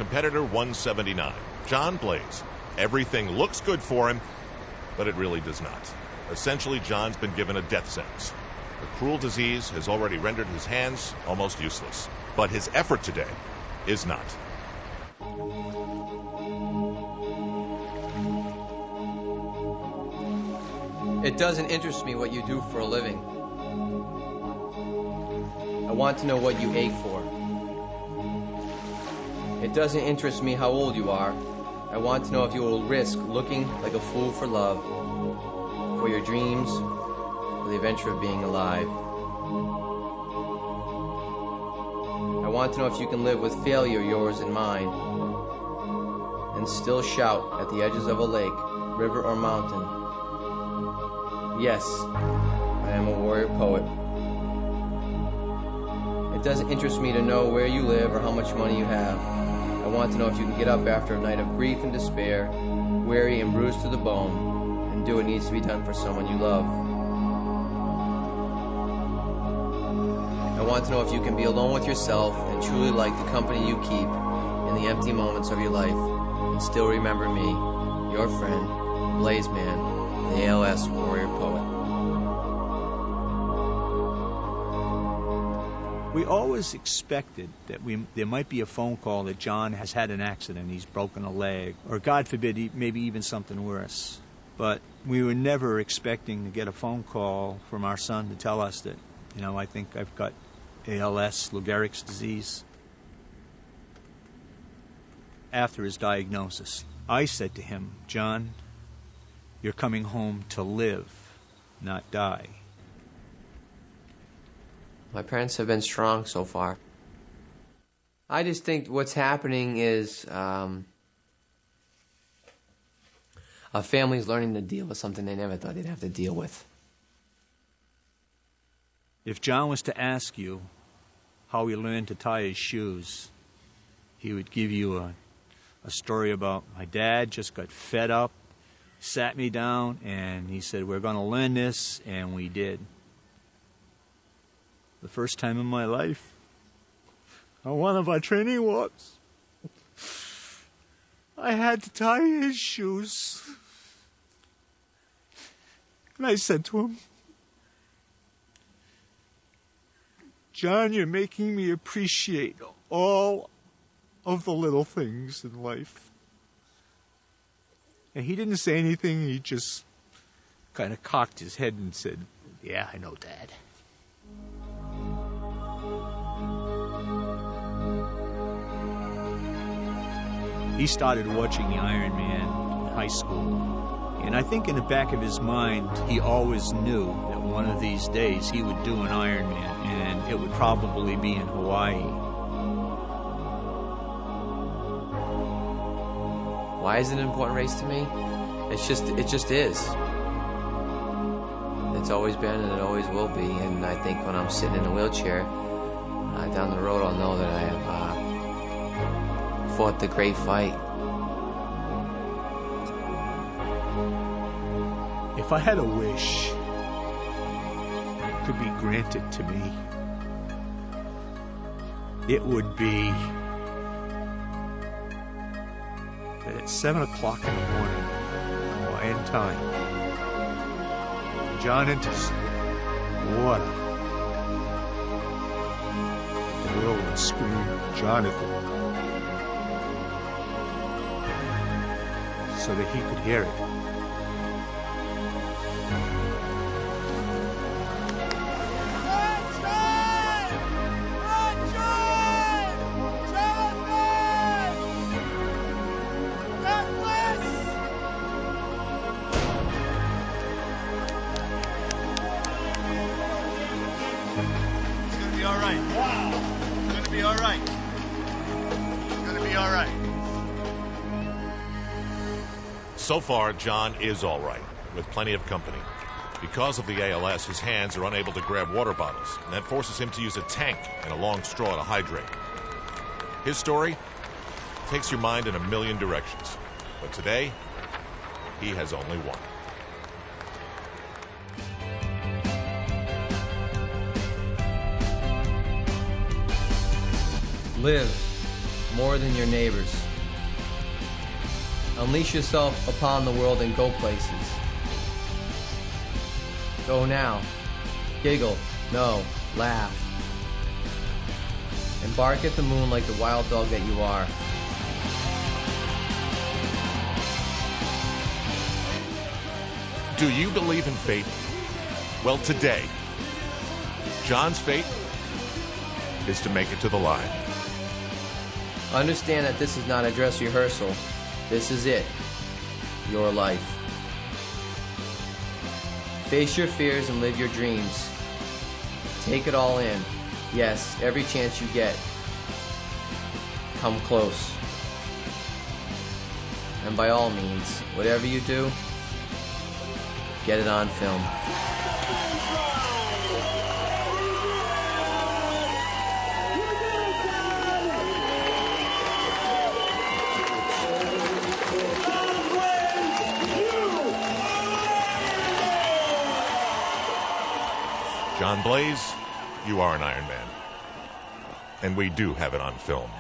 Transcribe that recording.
Competitor 179, Jon Blais. Everything looks good for him, but it really does not. Essentially, Jon's been given a death sentence. The cruel disease has already rendered his hands almost useless. But his effort today is not. It doesn't interest me what you do for a living. I want to know what you ache for. It doesn't interest me how old you are. I want to know if you will risk looking like a fool for love, for your dreams, for the adventure of being alive. I want to know if you can live with failure, yours and mine, and still shout at the edges of a lake, river, or mountain. Yes, I am a warrior poet. It doesn't interest me to know where you live or how much money you have. I want to know if you can get up after a night of grief and despair, weary and bruised to the bone, and do what needs to be done for someone you love. I want to know if you can be alone with yourself and truly like the company you keep in the empty moments of your life, and still remember me, your friend, Blazeman, the ALS warrior poet. We always expected that there might be a phone call that Jon has had an accident, he's broken a leg, or God forbid, maybe even something worse. But we were never expecting to get a phone call from our son to tell us that, you know, I think I've got ALS, Lou Gehrig's disease. After his diagnosis, I said to him, Jon, you're coming home to live, not die. My parents have been strong so far. I just think what's happening is a family's learning to deal with something they never thought they'd have to deal with. If Jon was to ask you how he learned to tie his shoes, he would give you a story about my dad just got fed up, sat me down, and he said, we're going to learn this, and we did. The first time in my life, on one of our training walks, I had to tie his shoes. And I said to him, Jon, you're making me appreciate all of the little things in life. And he didn't say anything, he just kind of cocked his head and said, yeah, I know, Dad. He started watching the Ironman in high school, and I think in the back of his mind, he always knew that one of these days he would do an Ironman, and it would probably be in Hawaii. Why is it an important race to me? It just is. It's always been and it always will be, and I think when I'm sitting in a wheelchair down the road, I'll know that I have fought the great fight. If I had a wish that could be granted to me, it would be that at 7 o'clock in the morning, Hawaiian time, Jon enters the water. The world would scream, Jonathan, so that he could hear it. So far, Jon is all right, with plenty of company. Because of the ALS, his hands are unable to grab water bottles, and that forces him to use a tank and a long straw to hydrate. His story takes your mind in a million directions, but today, he has only one. Live. more than your neighbors. Unleash yourself upon the world and go places. Go now. Giggle. No. Laugh. And bark at the moon like the wild dog that you are. Do you believe in fate? Well, today, Jon's fate is to make it to the line. Understand that this is not a dress rehearsal. This is it. Your life. Face your fears and live your dreams. Take it all in. Yes, every chance you get. Come close. And by all means, whatever you do, get it on film. Jon Blais, you are an Ironman. And we do have it on film.